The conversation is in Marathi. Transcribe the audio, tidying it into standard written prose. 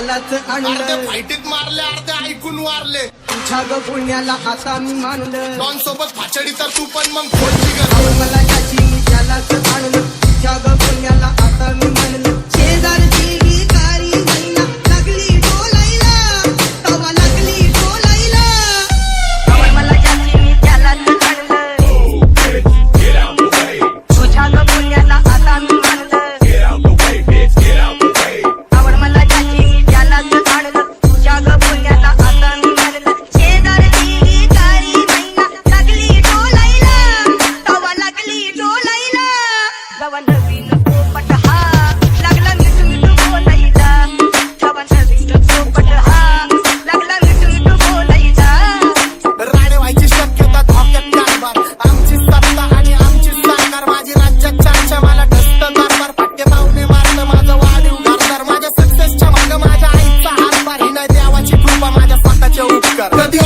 त्यालाच आणलं, फाईटीत मारले अर्धे ऐकून वारले, तुझ्या ग पुण्याला आता मी मानलं, डॉन सोबत फाचडी तर तू पण मग खोलची ग, मला याची मी त्यालाच आणलं, तुझ्या ग पुण्याला आता मी मानलं, शेजारची भिकारी महिना लागली डोलायला, तवा लागली डोलायला, मला याची मी त्यालाच आणलं, तुझ्या ग पुण्याला आता मी मानलं, आवड मला याची मी त्यालाच आणलं, तुझ्या ग पुण्याला आता मी मानलं, शेजारची भिकारी महिना लागली डोलायला, तवा लागली डोलायला, जवा नवीन पोपट हा लागला मिठू मिठू बोलायचा, जवा नवीन पोपट हा लागला मिठू मिठू बोलायचा, राणे व्हायची शक्यता धोक्यात कारभार, आमची सत्ता आणि आमची सरकार, माझी राज्यात चर्चा मला डस्त कारभार, फाटके पाहुणे मारलं माझं वाढीव घरदार, माझ्या सक्सेसच्या मागं माझ्या आईचा हातभार, ही नाही देवाची कृपा माझ्या स्वतःचे उपकार, कधी